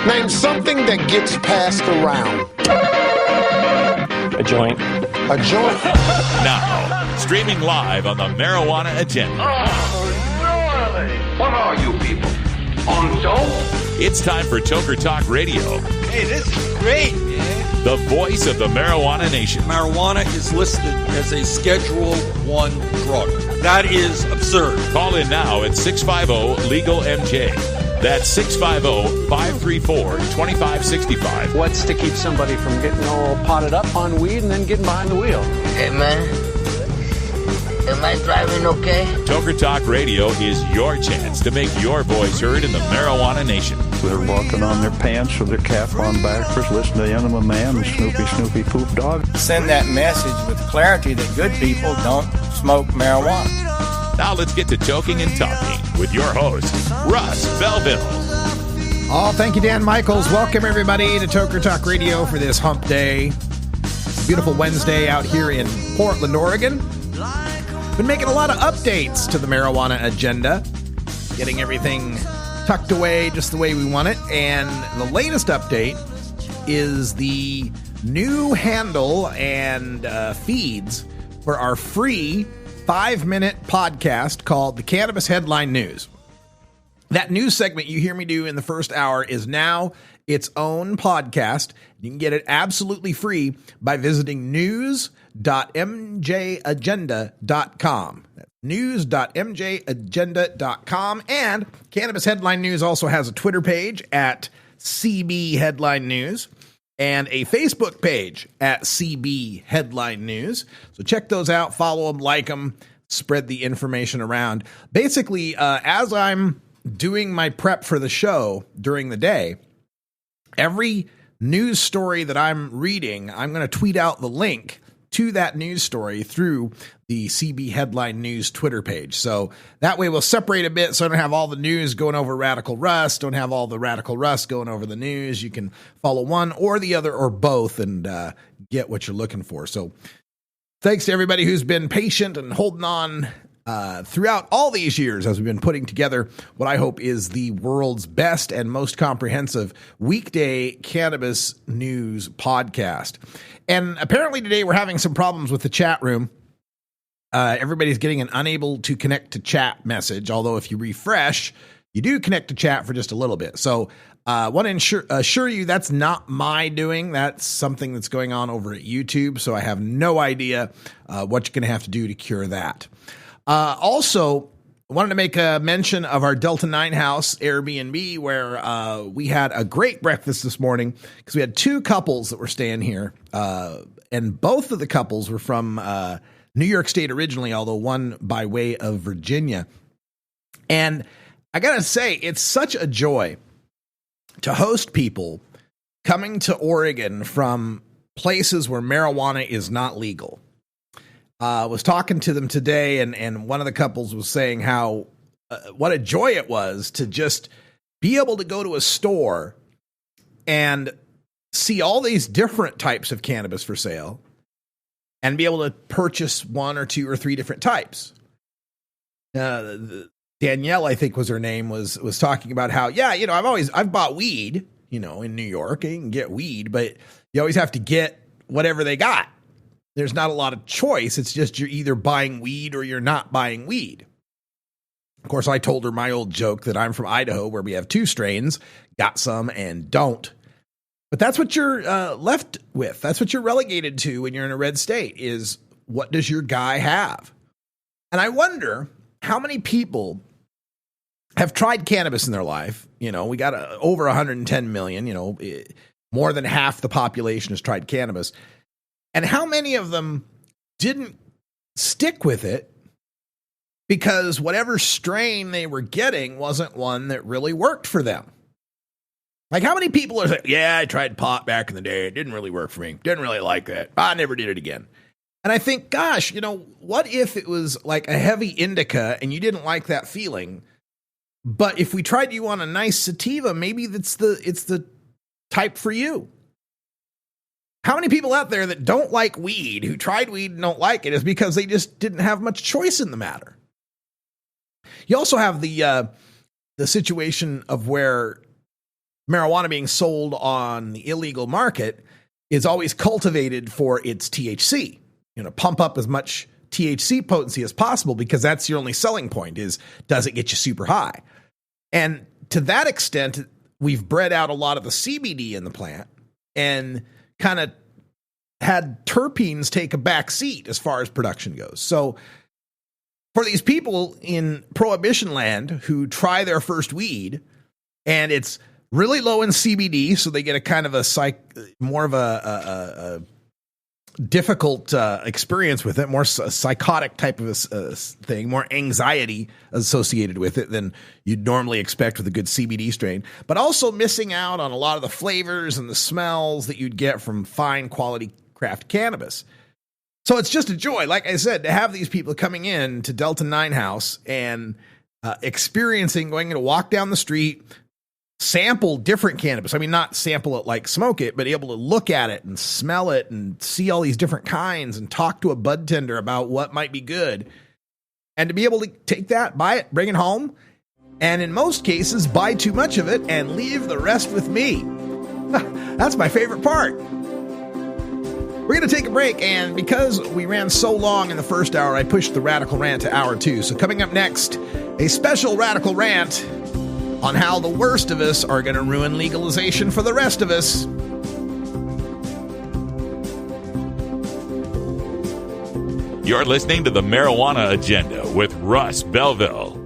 Name something that gets passed around. A joint. A joint. Now, streaming live on the Marijuana Agenda. Oh, really? What are you people? On dope? It's time for Toker Talk Radio. Hey, this is great, man. The voice of the Marijuana Nation. Marijuana is listed as a Schedule 1 drug. That is absurd. Call in now at 650-LEGAL-MJ. That's 650-534-2565. What's to keep somebody from getting all potted up on weed and then getting behind the wheel? Hey, man. Am I driving okay? Toker Talk Radio is your chance to make your voice heard in the Marijuana Nation. They're walking on their pants with their cap on backwards, listening to the Enema Man and Snoopy Poop Dog. Send that message with clarity that good people don't smoke marijuana. Now let's get to Toking and Talking with your host, Russ Belville. Oh, thank you, Dan Michaels. Welcome, everybody, to Toker Talk Radio for this hump day. Beautiful Wednesday out here in Portland, Oregon. Been making a lot of updates to the marijuana agenda, getting everything tucked away just the way we want it. And the latest update is the new handle and feeds for our free 5-minute podcast called the Cannabis Headline News. That news segment you hear me do in the first hour is now its own podcast. You can get it absolutely free by visiting news.mjagenda.com. That's news.mjagenda.com. And Cannabis Headline News also has a Twitter page at CB Headline News and a Facebook page at CB Headline News. So check those out, follow them, like them, spread the information around. Basically, as I'm doing my prep for the show during the day, every news story that I'm reading, I'm going to tweet out the link to that news story through the CB Headline News Twitter page. So that way we'll separate a bit so I don't have all the news going over Radical Russ, don't have all the Radical Russ going over the news. You can follow one or the other or both and get what you're looking for. So thanks to everybody who's been patient and holding on throughout all these years as we've been putting together what I hope is the world's best and most comprehensive weekday cannabis news podcast. And apparently today we're having some problems with the chat room. Everybody's getting an unable to connect to chat message, although if you refresh, you do connect to chat for just a little bit. So want to assure you that's not my doing. That's something that's going on over at YouTube. So I have no idea what you're going to have to do to cure that. Also, I wanted to make a mention of our Delta 9 House Airbnb, where we had a great breakfast this morning because we had two couples that were staying here, and both of the couples were from New York State originally, although one by way of Virginia. And I got to say, it's such a joy to host people coming to Oregon from places where marijuana is not legal. Was talking to them today, and one of the couples was saying how what a joy it was to just be able to go to a store and see all these different types of cannabis for sale and be able to purchase one or two or three different types. Danielle, I think was her name, was talking about how, yeah, you know, I've bought weed, you know, in New York. You can get weed, but you always have to get whatever they got. There's not a lot of choice. It's just you're either buying weed or you're not buying weed. Of course, I told her my old joke that I'm from Idaho, where we have two strains, got some and don't. But that's what you're left with. That's what you're relegated to when you're in a red state is what does your guy have? And I wonder how many people have tried cannabis in their life. You know, we got over 110 million, you know, more than half the population has tried cannabis. And how many of them didn't stick with it because whatever strain they were getting wasn't one that really worked for them? Like, how many people are saying, yeah, I tried pot back in the day. It didn't really work for me. Didn't really like that. I never did it again. And I think, gosh, you know, what if it was like a heavy indica and you didn't like that feeling? But if we tried you on a nice sativa, maybe it's the type for you. How many people out there that don't like weed, who tried weed and don't like it, is because they just didn't have much choice in the matter? You also have the situation of where marijuana being sold on the illegal market is always cultivated for its THC. Pump up as much THC potency as possible, because that's your only selling point is, does it get you super high? And to that extent, we've bred out a lot of the CBD in the plant and kind of had terpenes take a back seat as far as production goes. So for these people in prohibition land who try their first weed and it's really low in CBD, so they get a kind of a difficult experience with it, more psychotic type of thing, more anxiety associated with it than you'd normally expect with a good CBD strain, but also missing out on a lot of the flavors and the smells that you'd get from fine quality craft cannabis. So it's just a joy, like I said, to have these people coming in to Delta 9 House and experiencing, going to walk down the street, sample different cannabis. I mean, not sample it like smoke it, but able to look at it and smell it and see all these different kinds and talk to a bud tender about what might be good. And to be able to take that, buy it, bring it home, and in most cases, buy too much of it and leave the rest with me. That's my favorite part. We're going to take a break, and because we ran so long in the first hour, I pushed the Radical Rant to hour 2. So coming up next, a special Radical Rant on how the worst of us are going to ruin legalization for the rest of us. You're listening to the Marijuana Agenda with Russ Belville.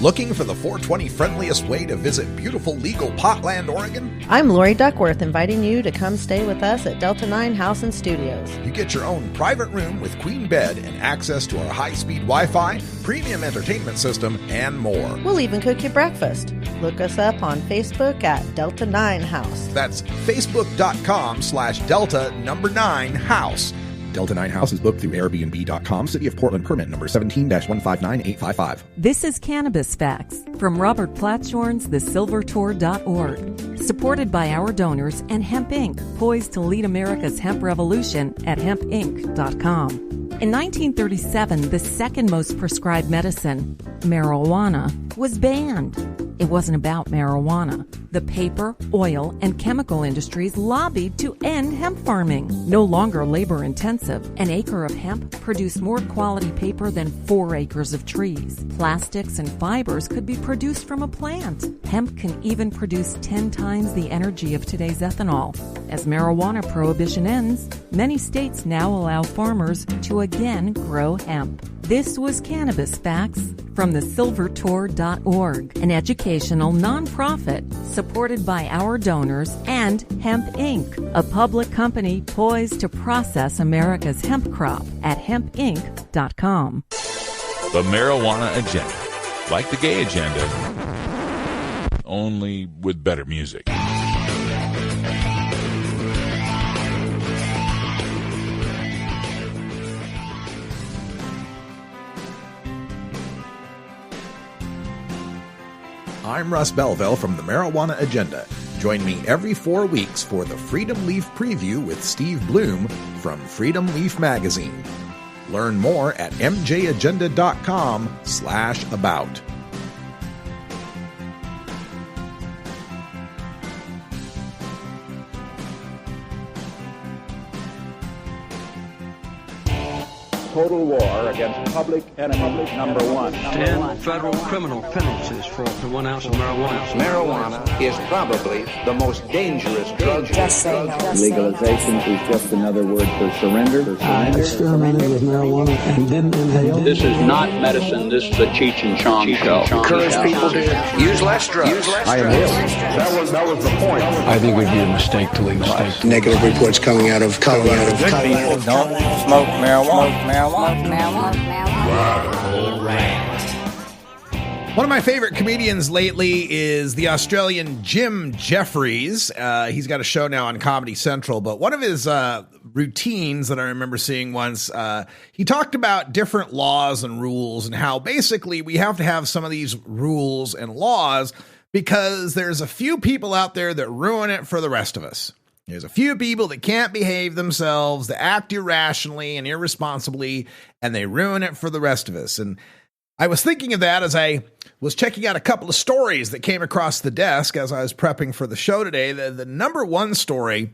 Looking for the 420 friendliest way to visit beautiful legal Potland, Oregon? I'm Lori Duckworth, inviting you to come stay with us at Delta 9 House and Studios. You get your own private room with queen bed and access to our high-speed Wi-Fi, premium entertainment system, and more. We'll even cook you breakfast. Look us up on Facebook at Delta 9 House. That's facebook.com/Delta9House. Delta 9 House is booked through Airbnb.com. City of Portland permit number 17-159855. This is Cannabis Facts from Robert Platshorn's thesilvertour.org. Supported by our donors and Hemp Inc., poised to lead America's hemp revolution at hempinc.com. In 1937, the second most prescribed medicine, marijuana, was banned. It wasn't about marijuana. The paper, oil, and chemical industries lobbied to end hemp farming. No longer labor intensive, an acre of hemp produced more quality paper than 4 acres of trees. Plastics and fibers could be produced from a plant. Hemp can even produce 10 times the energy of today's ethanol. As marijuana prohibition ends, many states now allow farmers to again grow hemp. This was Cannabis Facts from thesilvertour.org, an educational nonprofit supported by our donors and Hemp Inc., a public company poised to process America's hemp crop at hempinc.com. The Marijuana Agenda, like the gay agenda, only with better music. I'm Russ Belville from the Marijuana Agenda. Join me every 4 weeks for the Freedom Leaf Preview with Steve Bloom from Freedom Leaf Magazine. Learn more at mjagenda.com/about. Total war against public enemy number one. 10 federal criminal penalties for 1 ounce of marijuana. Marijuana is probably the most dangerous drug. Just say no. Legalization is just another word for surrender. I experimented with marijuana and didn't inhale. This is not medicine. This is a Cheech and Chong show. Encourage people to use less drugs. I inhale. That was the point. I think it would be a mistake to legalize. Negative reports coming out of Colorado. Good people don't smoke marijuana. Radical Rant. One of my favorite comedians lately is the Australian Jim Jeffries. He's got a show now on Comedy Central, but one of his routines that I remember seeing once, he talked about different laws and rules and how basically we have to have some of these rules and laws because there's a few people out there that ruin it for the rest of us. There's a few people that can't behave themselves, that act irrationally and irresponsibly, and they ruin it for the rest of us. And I was thinking of that as I was checking out a couple of stories that came across the desk as I was prepping for the show today. The number one story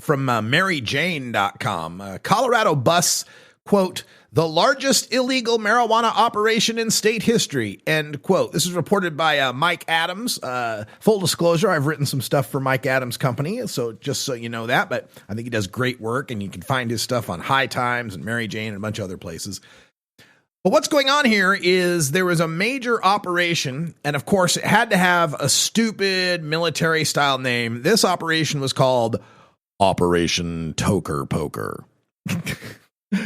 from MaryJane.com, Colorado busts, quote, the largest illegal marijuana operation in state history, end quote. This is reported by Mike Adams. Full disclosure, I've written some stuff for Mike Adams' company, so just so you know that, but I think he does great work, and you can find his stuff on High Times and Mary Jane and a bunch of other places. But what's going on here is there was a major operation, and of course it had to have a stupid military-style name. This operation was called Operation Toker Poker.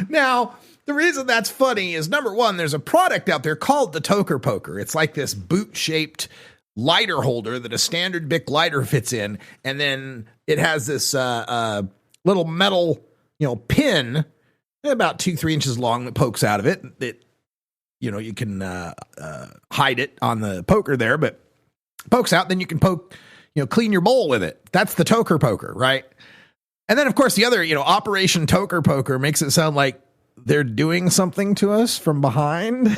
Now, the reason that's funny is, number one, there's a product out there called the Toker Poker. It's like this boot-shaped lighter holder that a standard Bic lighter fits in, and then it has this little metal, pin about 2-3 inches long that pokes out of it. That you can hide it on the poker there, but pokes out. Then you can clean your bowl with it. That's the Toker Poker, right? And then, of course, the other, Operation Toker Poker makes it sound like they're doing something to us from behind.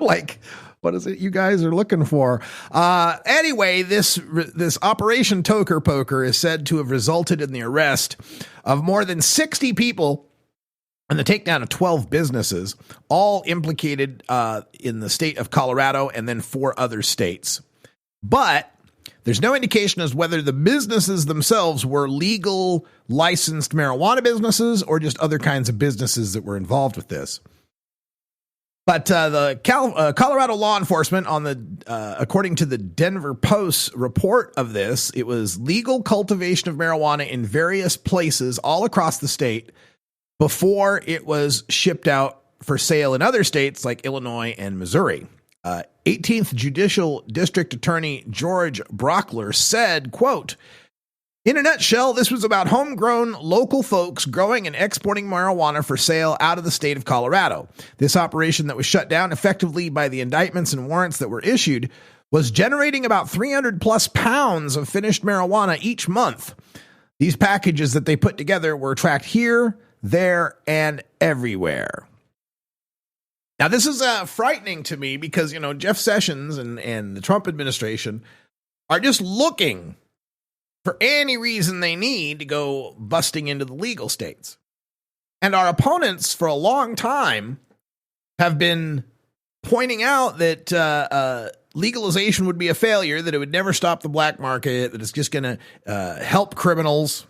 Like, what is it you guys are looking for? Anyway, this Operation Toker Poker is said to have resulted in the arrest of more than 60 people and the takedown of 12 businesses, all implicated in the state of Colorado and then 4 other states. But there's no indication as whether the businesses themselves were legal, licensed marijuana businesses or just other kinds of businesses that were involved with this. But the Colorado law enforcement, according to the Denver Post's report of this, it was legal cultivation of marijuana in various places all across the state before it was shipped out for sale in other states like Illinois and Missouri. 18th Judicial District Attorney George Brockler said, quote, in a nutshell, this was about homegrown local folks growing and exporting marijuana for sale out of the state of Colorado. This operation that was shut down effectively by the indictments and warrants that were issued was generating about 300 plus pounds of finished marijuana each month. These packages that they put together were tracked here, there, and everywhere. Now, this is frightening to me because, Jeff Sessions and the Trump administration are just looking for any reason they need to go busting into the legal states. And our opponents for a long time have been pointing out that legalization would be a failure, that it would never stop the black market, that it's just going to help criminals.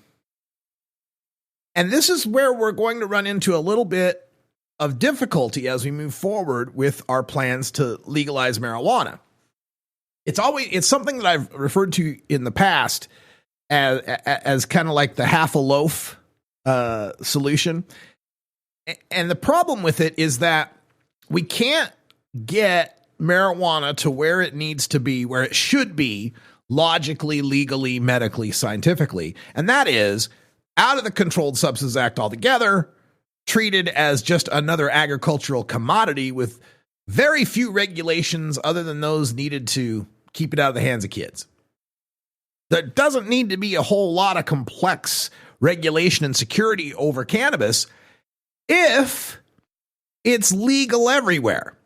And this is where we're going to run into a little bit of difficulty as we move forward with our plans to legalize marijuana. It's something that I've referred to in the past as kind of like the half a loaf solution. And the problem with it is that we can't get marijuana to where it needs to be, where it should be, logically, legally, medically, scientifically. And that is out of the Controlled Substances Act altogether, treated as just another agricultural commodity with very few regulations other than those needed to keep it out of the hands of kids. There doesn't need to be a whole lot of complex regulation and security over cannabis if it's legal everywhere.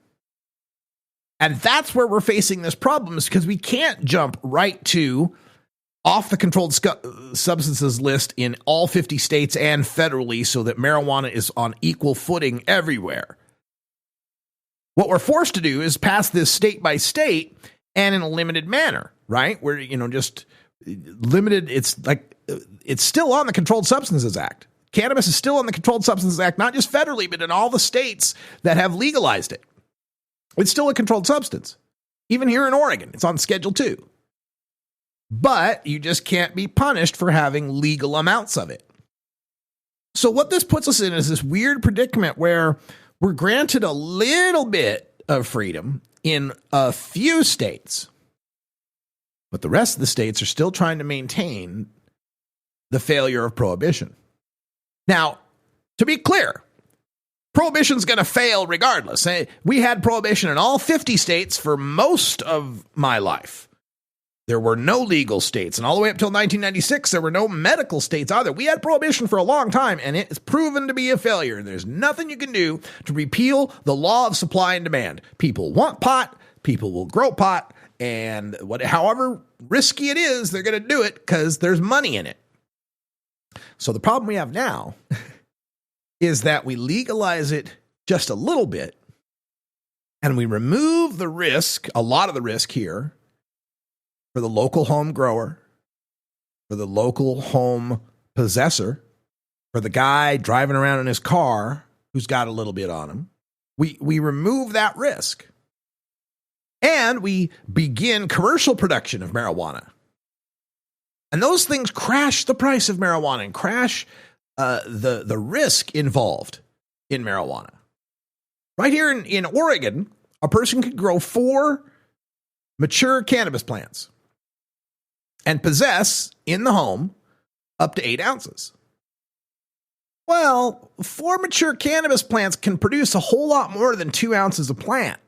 And that's where we're facing this problem, is because we can't jump right to off the controlled substances list in all 50 states and federally so that marijuana is on equal footing everywhere. What we're forced to do is pass this state by state and in a limited manner, right? Where, just limited. It's still on the Controlled Substances Act. Cannabis is still on the Controlled Substances Act, not just federally, but in all the states that have legalized it. It's still a controlled substance. Even here in Oregon, it's on Schedule 2. But you just can't be punished for having legal amounts of it. So what this puts us in is this weird predicament where we're granted a little bit of freedom in a few states, but the rest of the states are still trying to maintain the failure of prohibition. Now, to be clear, prohibition's going to fail regardless. We had prohibition in all 50 states for most of my life. There were no legal states. And all the way up till 1996, there were no medical states either. We had prohibition for a long time, and it's proven to be a failure. There's nothing you can do to repeal the law of supply and demand. People want pot. People will grow pot. And however risky it is, they're going to do it because there's money in it. So the problem we have now is that we legalize it just a little bit, and we remove the risk, a lot of the risk here, for the local home grower, for the local home possessor, for the guy driving around in his car who's got a little bit on him. We remove that risk. And we begin commercial production of marijuana. And those things crash the price of marijuana and crash the risk involved in marijuana. Right here in Oregon, a person could grow 4 mature cannabis plants and possess in the home up to 8 ounces. Well, 4 mature cannabis plants can produce a whole lot more than 2 ounces a plant.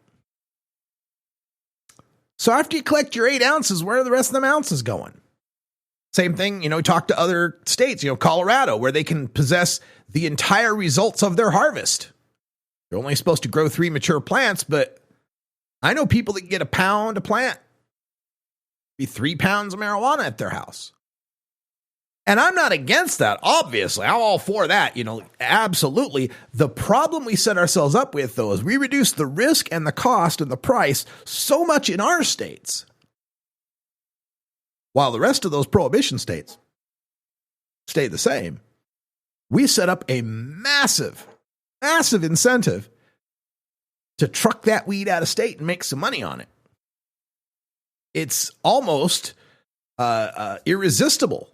So after you collect your 8 ounces, where are the rest of them ounces going? Same thing, talk to other states, Colorado, where they can possess the entire results of their harvest. They're only supposed to grow 3 mature plants, but I know people that can get a pound a plant. Be 3 pounds of marijuana at their house. And I'm not against that, obviously. I'm all for that, absolutely. The problem we set ourselves up with, though, is we reduce the risk and the cost and the price so much in our states, while the rest of those prohibition states stay the same. We set up a massive, massive incentive to truck that weed out of state and make some money on it. It's almost irresistible,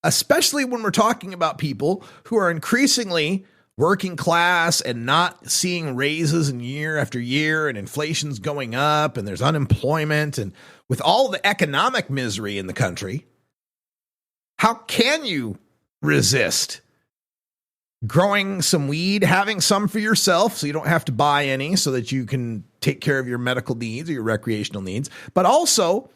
especially when we're talking about people who are increasingly working class and not seeing raises in year after year, and inflation's going up and there's unemployment, and with all the economic misery in the country, how can you resist growing some weed, having some for yourself so you don't have to buy any, so that you can take care of your medical needs or your recreational needs, but also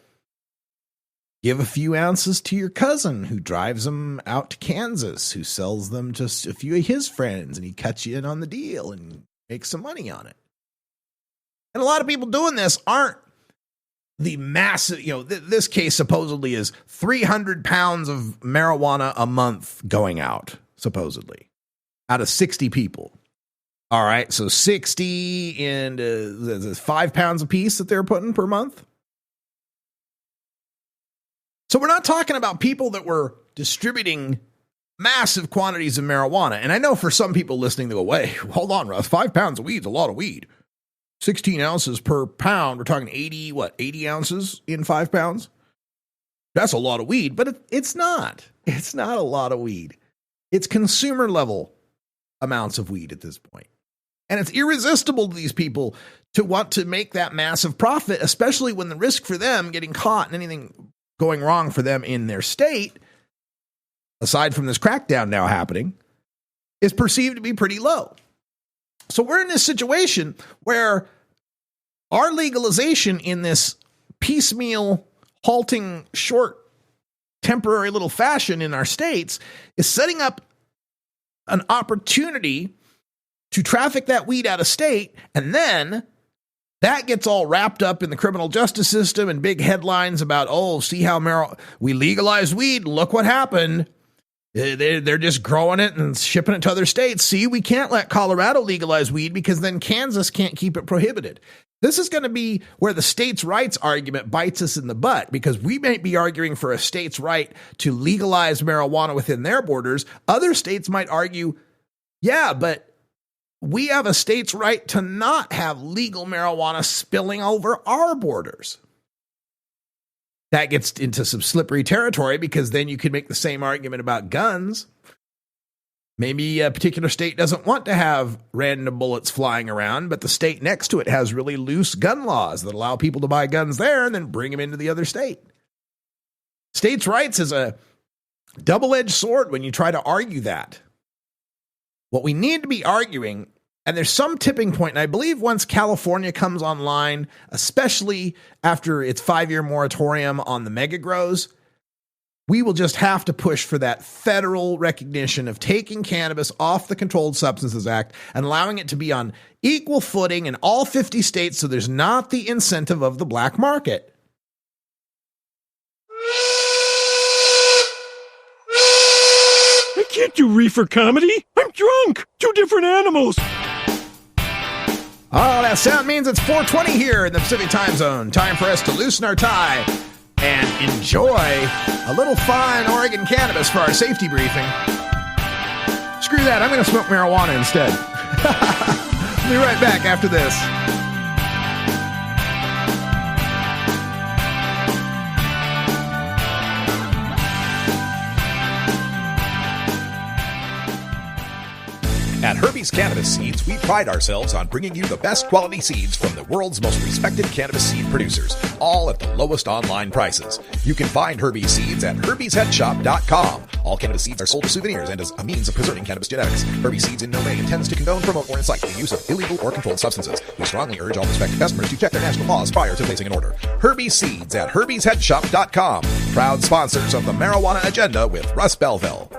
give a few ounces to your cousin who drives them out to Kansas, who sells them to a few of his friends, and he cuts you in on the deal and makes some money on it. And a lot of people doing this aren't the massive, this case supposedly is 300 pounds of marijuana a month going out, supposedly, out of 60 people. All right, so 60 and 5 pounds a piece that they're putting per month. So we're not talking about people that were distributing massive quantities of marijuana. And I know for some people listening, they go, wait, hold on, Russ, 5 pounds of weed's a lot of weed. 16 ounces per pound. We're talking 80 ounces in 5 pounds? That's a lot of weed, but it's not. It's not a lot of weed. It's consumer level amounts of weed at this point. And it's irresistible to these people to want to make that massive profit, especially when the risk for them getting caught and anything going wrong for them in their state, aside from this crackdown now happening, is perceived to be pretty low. So we're in this situation where our legalization in this piecemeal, halting, short, temporary little fashion in our states is setting up an opportunity to traffic that weed out of state, and then that gets all wrapped up in the criminal justice system and big headlines about, see how we legalized weed, look what happened. They're just growing it and shipping it to other states. See, we can't let Colorado legalize weed because then Kansas can't keep it prohibited. This is going to be where the states' rights argument bites us in the butt, because we might be arguing for a state's right to legalize marijuana within their borders. Other states might argue, yeah, but we have a state's right to not have legal marijuana spilling over our borders. That gets into some slippery territory, because then you could make the same argument about guns. Maybe a particular state doesn't want to have random bullets flying around, but the state next to it has really loose gun laws that allow people to buy guns there and then bring them into the other state. States' rights is a double-edged sword when you try to argue that. What we need to be arguing And there's some tipping point, and I believe once California comes online, especially after its 5-year moratorium on the mega grows, we will just have to push for that federal recognition of taking cannabis off the Controlled Substances Act and allowing it to be on equal footing in all 50 states so there's not the incentive of the black market. I can't do reefer comedy. I'm drunk. Two different animals. Oh, that sound means it's 4:20 here in the Pacific time zone. Time for us to loosen our tie and enjoy a little fine Oregon cannabis for our safety briefing. Screw that, I'm going to smoke marijuana instead. We'll be right back after this. At Herbie's Cannabis Seeds, we pride ourselves on bringing you the best quality seeds from the world's most respected cannabis seed producers, all at the lowest online prices. You can find Herbie's Seeds at herbiesheadshop.com. All cannabis seeds are sold as souvenirs and as a means of preserving cannabis genetics. Herbie's Seeds in no way intends to condone, promote, or incite the use of illegal or controlled substances. We strongly urge all prospective customers to check their national laws prior to placing an order. Herbie's Seeds at herbiesheadshop.com. Proud sponsors of the Marijuana Agenda with Russ Belville.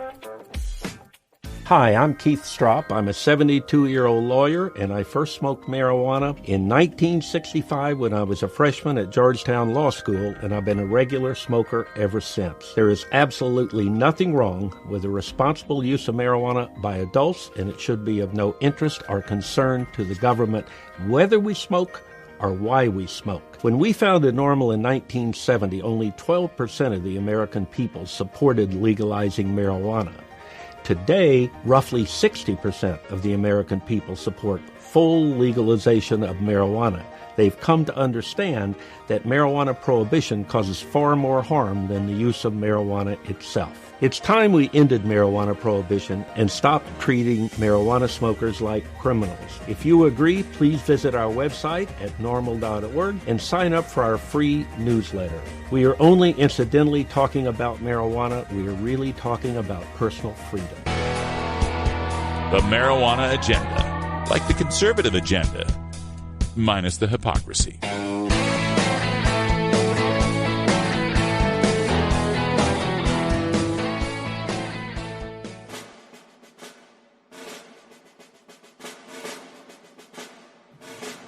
Hi, I'm Keith Stropp. I'm a 72-year-old lawyer, and I first smoked marijuana in 1965 when I was a freshman at Georgetown Law School, and I've been a regular smoker ever since. There is absolutely nothing wrong with the responsible use of marijuana by adults, and it should be of no interest or concern to the government whether we smoke or why we smoke. When we founded NORML in 1970, only 12% of the American people supported legalizing marijuana. Today, roughly 60% of the American people support full legalization of marijuana. They've come to understand that marijuana prohibition causes far more harm than the use of marijuana itself. It's time we ended marijuana prohibition and stopped treating marijuana smokers like criminals. If you agree, please visit our website at normal.org and sign up for our free newsletter. We are only incidentally talking about marijuana. We are really talking about personal freedom. The Marijuana Agenda, like the conservative agenda, minus the hypocrisy.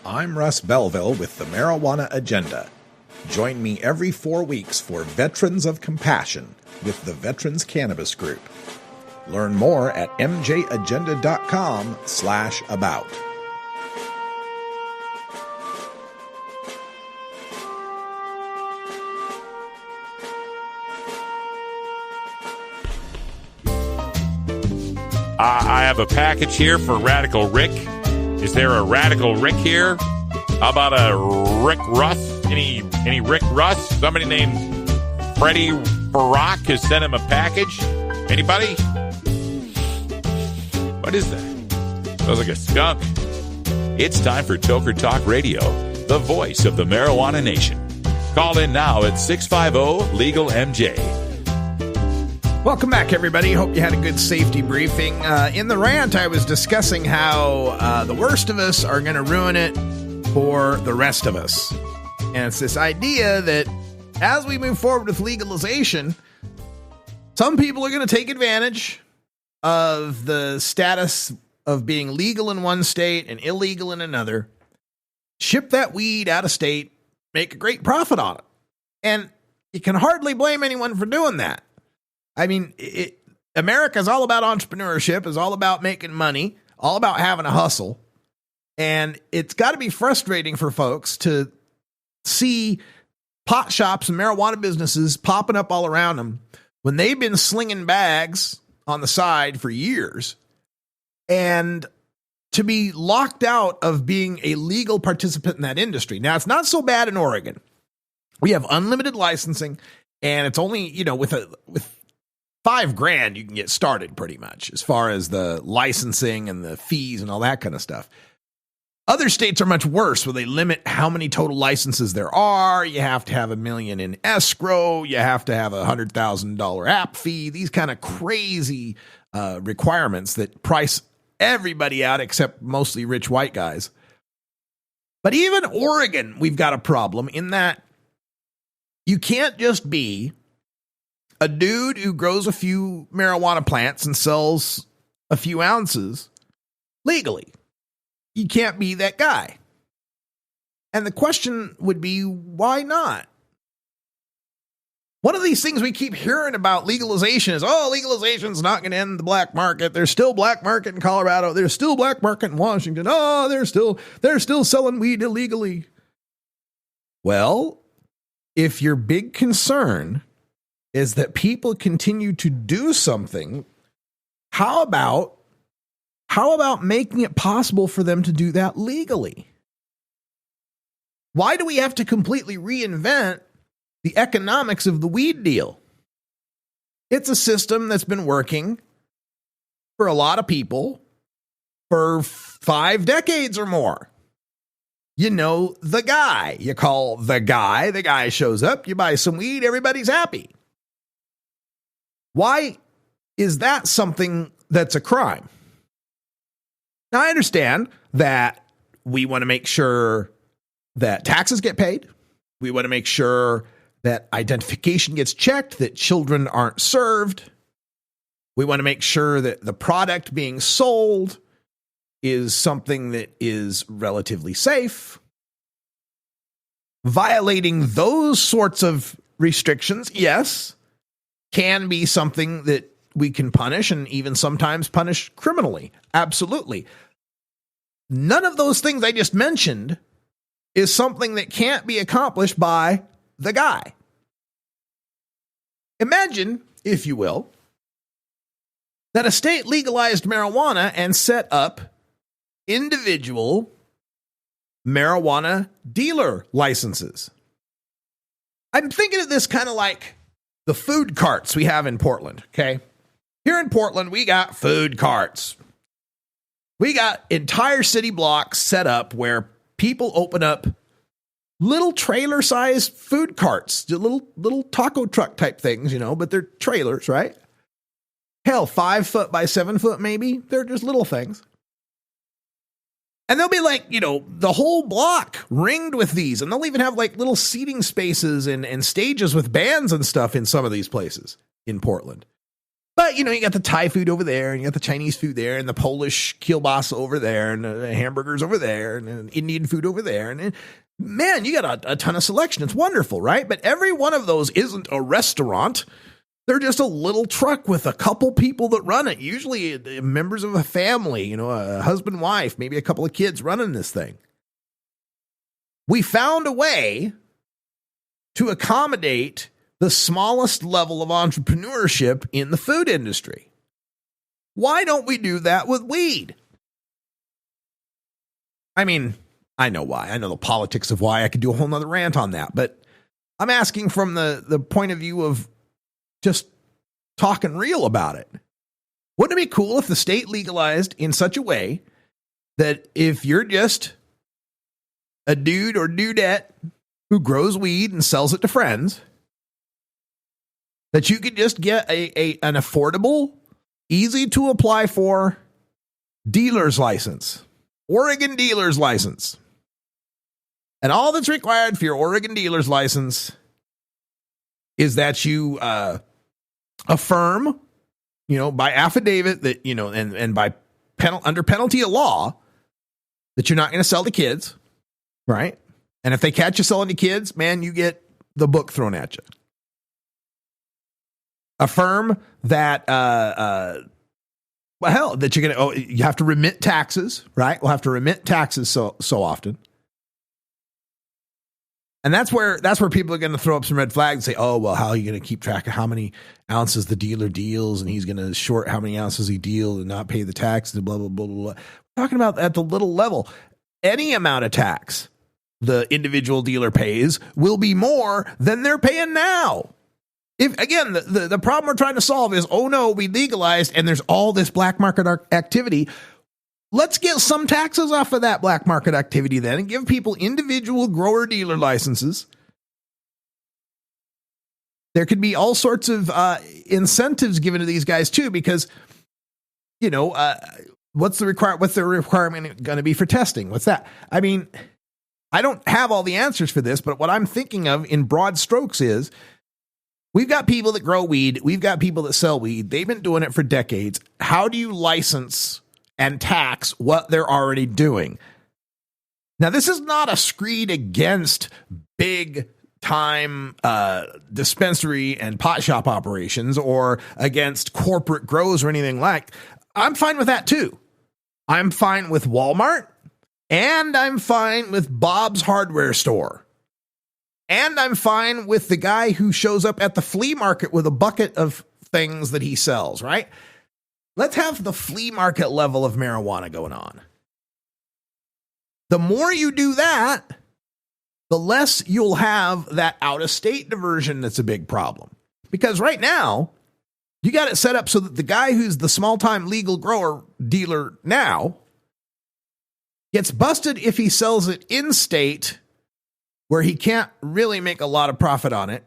I'm Russ Belville with the Marijuana Agenda. Join me every 4 weeks for Veterans of Compassion with the Veterans Cannabis Group. Learn more at mjagenda.com/about. I have a package here for Radical Rick. Is there a Radical Rick here? How about a Rick Russ? Any Rick Russ? Somebody named Freddie Barack has sent him a package. Anybody? What is that? Sounds like a skunk. It's time for Toker Talk Radio, the voice of the marijuana nation. Call in now at 650-LEGAL-MJ. Welcome back, everybody. Hope you had a good safety briefing. In the rant, I was discussing how the worst of us are going to ruin it for the rest of us. And it's this idea that as we move forward with legalization, some people are going to take advantage of the status of being legal in one state and illegal in another, ship that weed out of state, make a great profit on it. And you can hardly blame anyone for doing that. I mean, America is all about entrepreneurship, is all about making money, all about having a hustle. And it's got to be frustrating for folks to see pot shops and marijuana businesses popping up all around them when they've been slinging bags on the side for years, and to be locked out of being a legal participant in that industry. Now, it's not so bad in Oregon. We have unlimited licensing, and it's only, with $5,000, you can get started pretty much as far as the licensing and the fees and all that kind of stuff. Other states are much worse, where they limit how many total licenses there are. You have to have $1 million in escrow. You have to have $100,000 app fee. These kind of crazy requirements that price everybody out except mostly rich white guys. But even Oregon, we've got a problem in that you can't just be a dude who grows a few marijuana plants and sells a few ounces legally. You can't be that guy. And the question would be, why not? One of these things we keep hearing about legalization is, legalization's not going to end the black market. There's still black market in Colorado. There's still black market in Washington. They're still selling weed illegally. Well, if your big concern is that people continue to do something, how about making it possible for them to do that legally? Why do we have to completely reinvent the economics of the weed deal? It's a system that's been working for a lot of people for 5 decades or more. You know the guy. You call the guy shows up, you buy some weed, everybody's happy. Why is that something that's a crime? Now, I understand that we want to make sure that taxes get paid. We want to make sure that identification gets checked, that children aren't served. We want to make sure that the product being sold is something that is relatively safe. Violating those sorts of restrictions, yes, can be something that we can punish and even sometimes punish criminally. Absolutely. None of those things I just mentioned is something that can't be accomplished by the guy. Imagine, if you will, that a state legalized marijuana and set up individual marijuana dealer licenses. I'm thinking of this kind of like the food carts we have in Portland, okay? Here in Portland, we got food carts. We got entire city blocks set up where people open up little trailer-sized food carts, little taco truck type things, but they're trailers, right? Hell, 5 foot by 7 foot maybe. They're just little things. And they'll be like, the whole block ringed with these. And they'll even have like little seating spaces and stages with bands and stuff in some of these places in Portland. But, you got the Thai food over there, and you got the Chinese food there, and the Polish kielbasa over there, and the hamburgers over there, and Indian food over there. And man, you got a ton of selection. It's wonderful, right? But every one of those isn't a restaurant. They're just a little truck with a couple people that run it, usually members of a family, a husband, wife, maybe a couple of kids running this thing. We found a way to accommodate the smallest level of entrepreneurship in the food industry. Why don't we do that with weed? I mean, I know why. I know the politics of why. I could do a whole nother rant on that. But I'm asking from the point of view of just talking real about it. Wouldn't it be cool if the state legalized in such a way that if you're just a dude or dudette who grows weed and sells it to friends, that you could just get an affordable, easy to apply for dealer's license, Oregon dealer's license. And all that's required for your Oregon dealer's license is that you affirm, by affidavit that, and by under penalty of law that you're not going to sell to kids, right? And if they catch you selling to kids, man, you get the book thrown at you. Affirm that, that you're going to, you have to remit taxes, right? We'll have to remit taxes so often. And that's where people are going to throw up some red flags and say, oh, well, how are you going to keep track of how many ounces the dealer deals? And he's going to short how many ounces he deals and not pay the tax and blah, blah, blah, blah, blah. We're talking about at the little level. Any amount of tax the individual dealer pays will be more than they're paying now. If again, the problem we're trying to solve is, oh no, we legalized and there's all this black market activity. Let's get some taxes off of that black market activity then and give people individual grower dealer licenses. There could be all sorts of incentives given to these guys too, because, What's the requirement going to be for testing? What's that? I mean, I don't have all the answers for this, but what I'm thinking of in broad strokes is we've got people that grow weed. We've got people that sell weed. They've been doing it for decades. How do you license and tax what they're already doing? Now, this is not a screed against big time dispensary and pot shop operations or against corporate grows or anything like. I'm fine with that too. I'm fine with Walmart, and I'm fine with Bob's hardware store. And I'm fine with the guy who shows up at the flea market with a bucket of things that he sells, right? Let's have the flea market level of marijuana going on. The more you do that, the less you'll have that out-of-state diversion that's a big problem. Because right now, you got it set up so that the guy who's the small-time legal grower dealer now gets busted if he sells it in-state where he can't really make a lot of profit on it.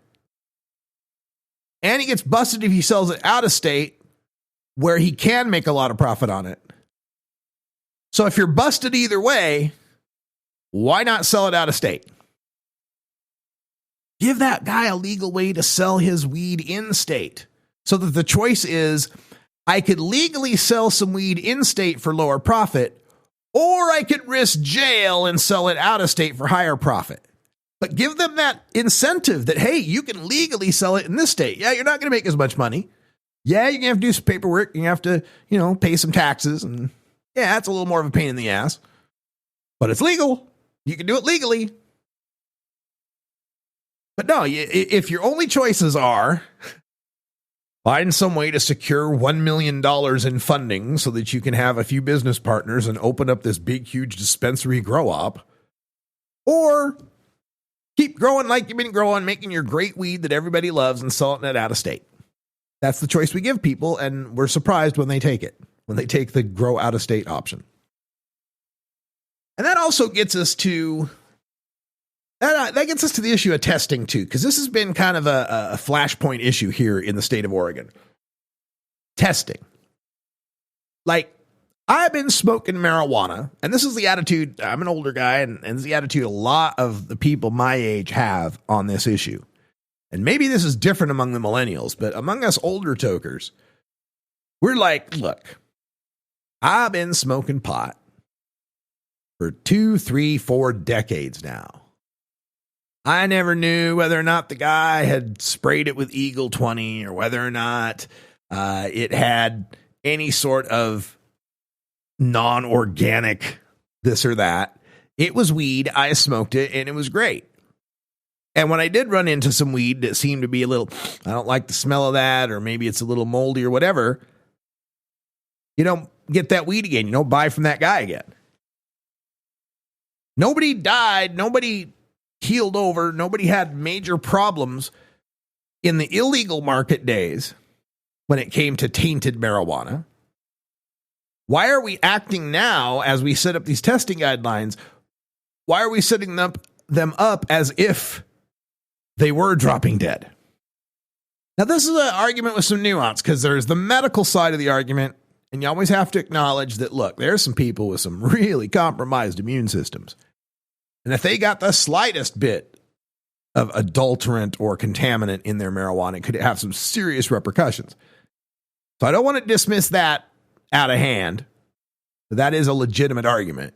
And he gets busted if he sells it out-of-state where he can make a lot of profit on it. So if you're busted either way, why not sell it out-of-state? Give that guy a legal way to sell his weed in-state. So that the choice is, I could legally sell some weed in-state for lower profit, or I could risk jail and sell it out-of-state for higher profit. But give them that incentive that, hey, you can legally sell it in this state. Yeah, you're not going to make as much money. Yeah, you're going to have to do some paperwork. You have to, pay some taxes. And yeah, that's a little more of a pain in the ass. But it's legal. You can do it legally. But no, if your only choices are find some way to secure $1 million in funding so that you can have a few business partners and open up this big, huge dispensary grow op, or keep growing like you've been growing, making your great weed that everybody loves and selling it out of state. That's the choice we give people, and we're surprised when they take it, when they take the grow out of state option. And that also gets us to the issue of testing too, because this has been kind of a flashpoint issue here in the state of Oregon. Testing. Like, I've been smoking marijuana, and this is the attitude, I'm an older guy, and it's the attitude a lot of the people my age have on this issue. And maybe this is different among the millennials, but among us older tokers, we're like, look, I've been smoking pot for 2, 3, 4 decades now. I never knew whether or not the guy had sprayed it with Eagle 20 or whether or not it had any sort of non-organic this or that. It was weed. I smoked it, and it was great. And when I did run into some weed that seemed to be a little, I don't like the smell of that, or maybe it's a little moldy or whatever, you don't get that weed again. You don't buy from that guy again. Nobody died. Nobody healed over. Nobody had major problems in the illegal market days when it came to tainted marijuana. Why are we acting now as we set up these testing guidelines? Why are we setting them up as if they were dropping dead? Now, this is an argument with some nuance, because there's the medical side of the argument, and you always have to acknowledge that, look, there's some people with some really compromised immune systems. And if they got the slightest bit of adulterant or contaminant in their marijuana, it could have some serious repercussions. So I don't want to dismiss that out of hand. That is a legitimate argument.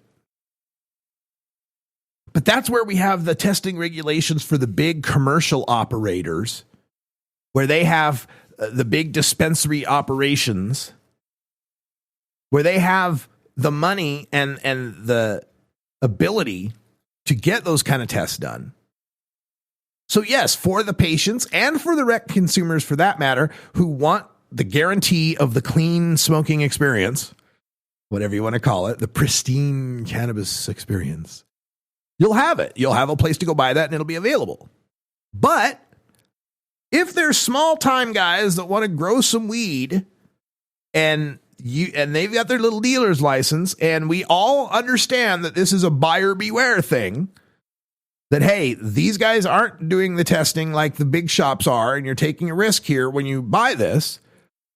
But that's where we have the testing regulations for the big commercial operators, where they have the big dispensary operations, where they have the money and the ability to get those kind of tests done. So yes, for the patients and for the rec consumers, for that matter, who want the guarantee of the clean smoking experience, whatever you want to call it, the pristine cannabis experience, you'll have it. You'll have a place to go buy that, and it'll be available. But if there's small time guys that want to grow some weed, and they've got their little dealer's license, and we all understand that this is a buyer beware thing, that, hey, these guys aren't doing the testing like the big shops are, and you're taking a risk here when you buy this.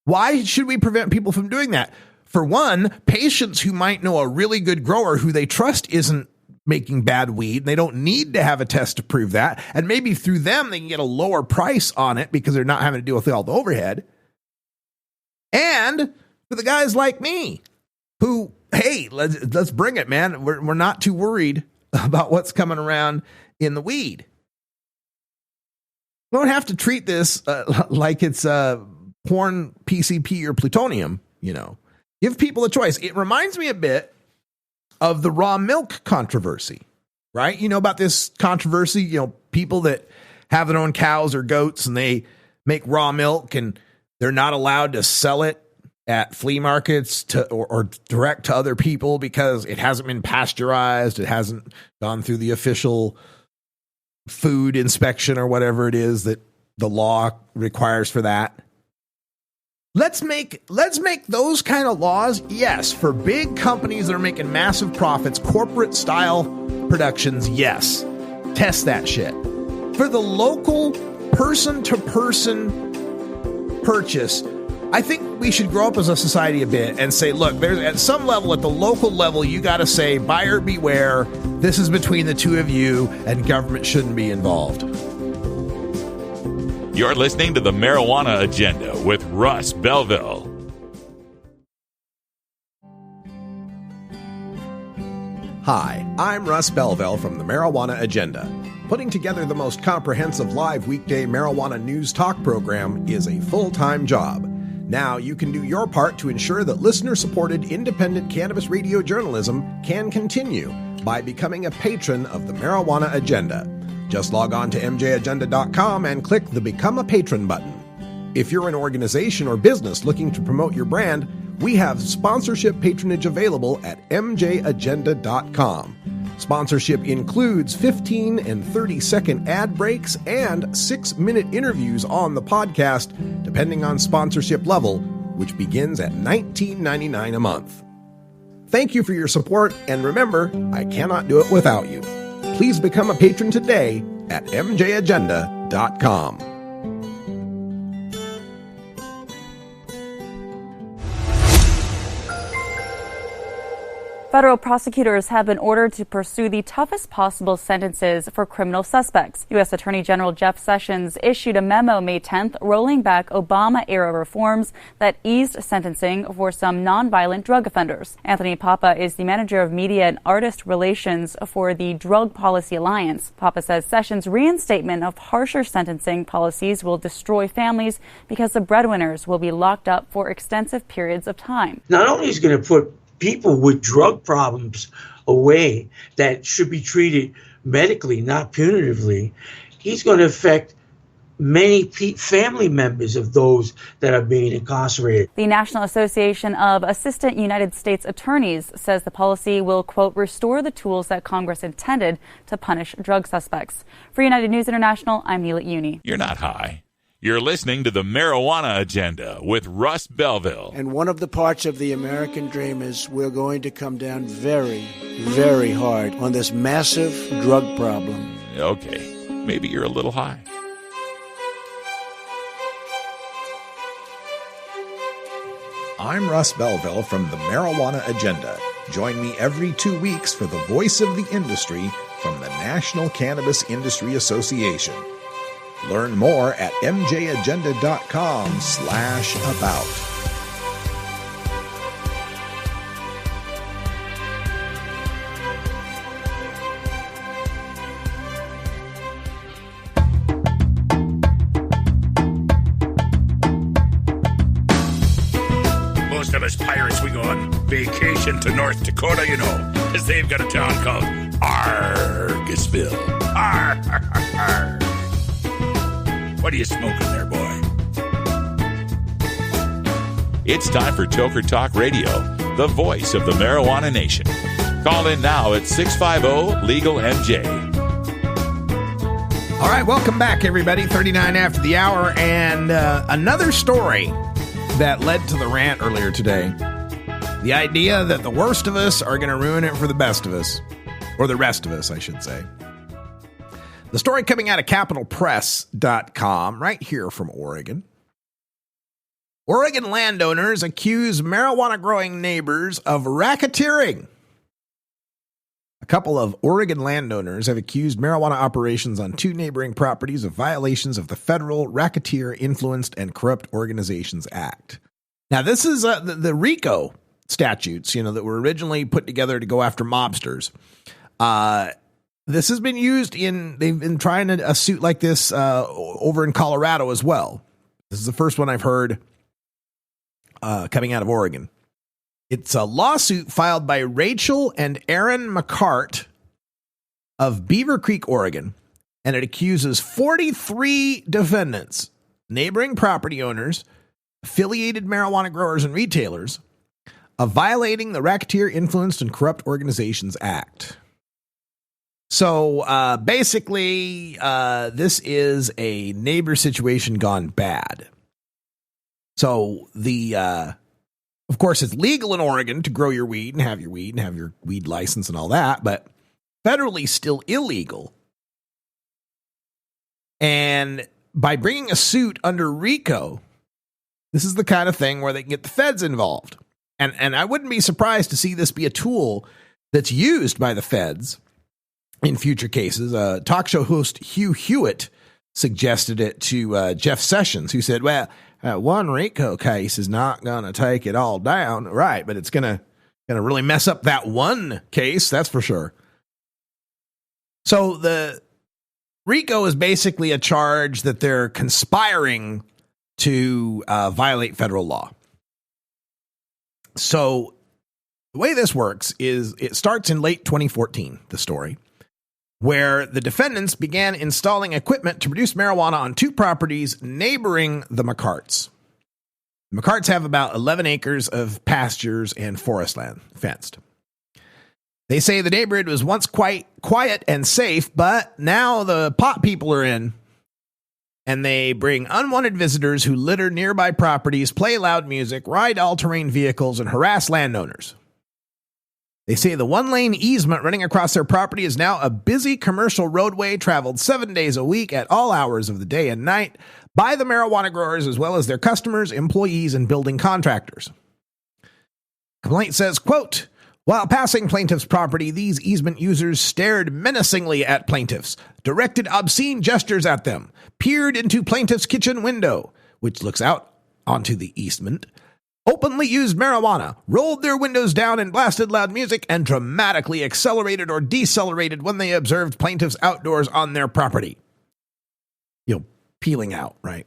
Why should we prevent people from doing that? For one, patients who might know a really good grower who they trust isn't making bad weed. They don't need to have a test to prove that. And maybe through them, they can get a lower price on it because they're not having to deal with all the overhead. And for the guys like me who, hey, let's bring it, man. We're not too worried about what's coming around in the weed. We don't have to treat this like it's porn, PCP, or plutonium, you know. Give people a choice. It reminds me a bit of the raw milk controversy, right? You know about this controversy, you know, people that have their own cows or goats and they make raw milk and they're not allowed to sell it at flea markets or direct to other people because it hasn't been pasteurized. It hasn't gone through the official food inspection or whatever it is that the law requires for that. Let's make those kind of laws, yes, for big companies that are making massive profits, corporate style productions, yes. Test that shit. For the local person to person purchase, I think we should grow up as a society a bit and say, look, there's at some level, at the local level, you got to say, buyer beware. This is between the two of you, and government shouldn't be involved. You're listening to the Marijuana Agenda with Russ Belville. Hi, I'm Russ Belville from the Marijuana Agenda. Putting together the most comprehensive live weekday marijuana news talk program is a full-time job. Now you can do your part to ensure that listener-supported independent cannabis radio journalism can continue by becoming a patron of the Marijuana Agenda. Just log on to mjagenda.com and click the Become a Patron button. If you're an organization or business looking to promote your brand, we have sponsorship patronage available at mjagenda.com. Sponsorship includes 15 and 30-second ad breaks and 6-minute interviews on the podcast, depending on sponsorship level, which begins at $19.99 a month. Thank you for your support, and remember, I cannot do it without you. Please become a patron today at mjagenda.com. Federal prosecutors have been ordered to pursue the toughest possible sentences for criminal suspects. U.S. Attorney General Jeff Sessions issued a memo May 10th rolling back Obama-era reforms that eased sentencing for some nonviolent drug offenders. Anthony Papa is the manager of media and artist relations for the Drug Policy Alliance. Papa says Sessions' reinstatement of harsher sentencing policies will destroy families because the breadwinners will be locked up for extensive periods of time. Not only is it going to put people with drug problems away that should be treated medically, not punitively, he's going to affect many family members of those that are being incarcerated. The National Association of Assistant United States Attorneys says the policy will, quote, restore the tools that Congress intended to punish drug suspects. For United News International, I'm Neela Uni. You're not high. You're listening to the Marijuana Agenda with Russ Belville. And one of the parts of the American dream is we're going to come down very, very hard on this massive drug problem. Okay, maybe you're a little high. I'm Russ Belville from the Marijuana Agenda. Join me every 2 weeks for the voice of the industry from the National Cannabis Industry Association. Learn more at mjagenda.com/about. Most of us pirates, we go on vacation to North Dakota, you know, because they've got a town called Argusville. Arr. What are you smoking there, boy? It's time for Toker Talk Radio, the voice of the marijuana nation. Call in now at 650-LEGAL-MJ. All right, welcome back, everybody. 39 after the hour, and another story that led to the rant earlier today. The idea that the worst of us are going to ruin it for the best of us, or the rest of us, I should say. The story coming out of CapitalPress.com, right here from Oregon. Oregon landowners accuse marijuana-growing neighbors of racketeering. A couple of Oregon landowners have accused marijuana operations on 2 neighboring properties of violations of the Federal Racketeer Influenced and Corrupt Organizations Act. Now, this is the RICO statutes, that were originally put together to go after mobsters. This has been used they've been trying a suit like this over in Colorado as well. This is the first one I've heard coming out of Oregon. It's a lawsuit filed by Rachel and Aaron McCart of Beaver Creek, Oregon, and it accuses 43 defendants, neighboring property owners, affiliated marijuana growers, and retailers of violating the Racketeer Influenced and Corrupt Organizations Act. So basically, this is a neighbor situation gone bad. So of course, it's legal in Oregon to grow your weed and have your weed license and all that, but federally still illegal. And by bringing a suit under RICO, this is the kind of thing where they can get the feds involved. And I wouldn't be surprised to see this be a tool that's used by the feds in future cases. Talk show host Hugh Hewitt suggested it to Jeff Sessions, who said, well, one RICO case is not going to take it all down. Right, but it's going to really mess up that one case, that's for sure. So the RICO is basically a charge that they're conspiring to violate federal law. So the way this works is it starts in late 2014, the story, where the defendants began installing equipment to produce marijuana on 2 properties neighboring the McCarts. The McCarts have about 11 acres of pastures and forest land fenced. They say the neighborhood was once quite quiet and safe, but now the pot people are in, and they bring unwanted visitors who litter nearby properties, play loud music, ride all-terrain vehicles, and harass landowners. They say the 1-lane easement running across their property is now a busy commercial roadway traveled 7 days a week at all hours of the day and night by the marijuana growers as well as their customers, employees, and building contractors. Complaint says, quote, while passing plaintiff's property, these easement users stared menacingly at plaintiffs, directed obscene gestures at them, peered into plaintiff's kitchen window, which looks out onto the easement, openly used marijuana, rolled their windows down and blasted loud music, and dramatically accelerated or decelerated when they observed plaintiffs outdoors on their property. Peeling out, right?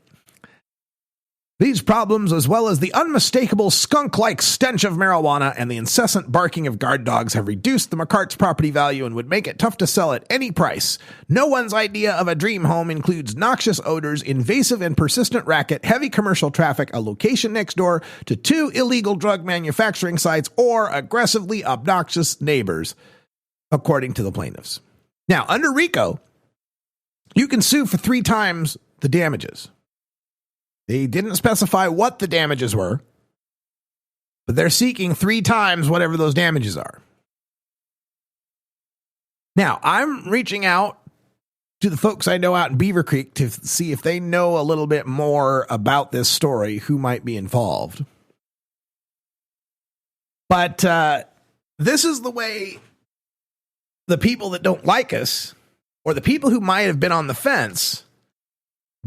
These problems, as well as the unmistakable skunk-like stench of marijuana and the incessant barking of guard dogs, have reduced the McCart's property value and would make it tough to sell at any price. No one's idea of a dream home includes noxious odors, invasive and persistent racket, heavy commercial traffic, a location next door to 2 illegal drug manufacturing sites, or aggressively obnoxious neighbors, according to the plaintiffs. Now, under RICO, you can sue for 3 times the damages. They didn't specify what the damages were, but they're seeking 3 times whatever those damages are. Now, I'm reaching out to the folks I know out in Beaver Creek to see if they know a little bit more about this story, who might be involved. But this is the way the people that don't like us, or the people who might have been on the fence,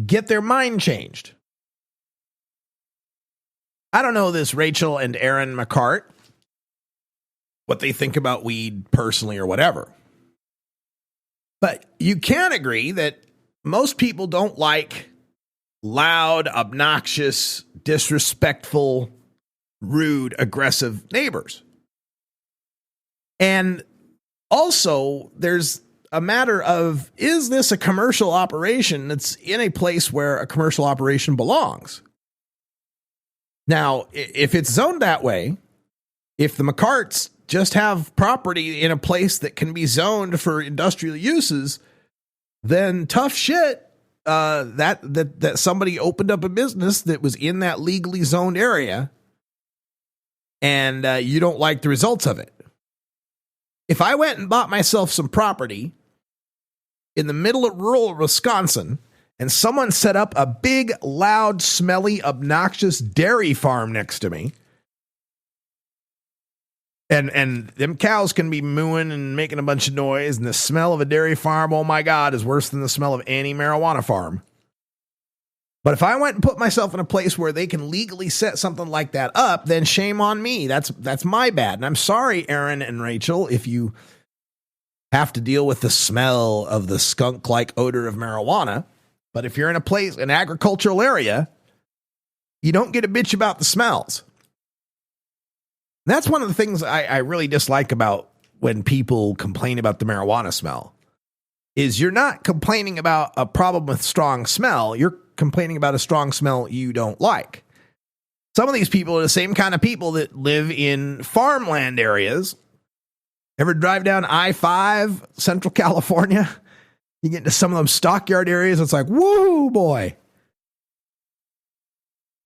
get their mind changed. I don't know this Rachel and Aaron McCart, what they think about weed personally or whatever. But you can agree that most people don't like loud, obnoxious, disrespectful, rude, aggressive neighbors. And also, there's a matter of, is this a commercial operation that's in a place where a commercial operation belongs? Now, if it's zoned that way, if the McCarts just have property in a place that can be zoned for industrial uses, then tough shit that somebody opened up a business that was in that legally zoned area, and you don't like the results of it. If I went and bought myself some property in the middle of rural Wisconsin and someone set up a big, loud, smelly, obnoxious dairy farm next to me. And them cows can be mooing and making a bunch of noise, and the smell of a dairy farm, oh my God, is worse than the smell of any marijuana farm. But if I went and put myself in a place where they can legally set something like that up, then shame on me. That's my bad. And I'm sorry, Aaron and Rachel, if you have to deal with the smell of the skunk-like odor of marijuana. But if you're in a place, an agricultural area, you don't get a bitch about the smells. That's one of the things I really dislike about when people complain about the marijuana smell, is you're not complaining about a problem with strong smell. You're complaining about a strong smell you don't like. Some of these people are the same kind of people that live in farmland areas. Ever drive down I-5, Central California? You get into some of them stockyard areas, it's like, woo, boy.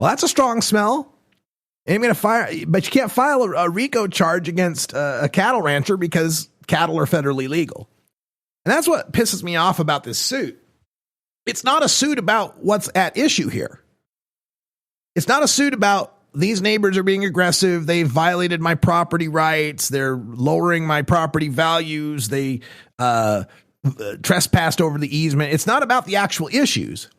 Well, that's a strong smell. And you're but you can't file a RICO charge against a cattle rancher because cattle are federally legal. And that's what pisses me off about this suit. It's not a suit about what's at issue here. It's not a suit about these neighbors are being aggressive. They violated my property rights. They're lowering my property values. They trespassed over the easement. It's not about the actual issues.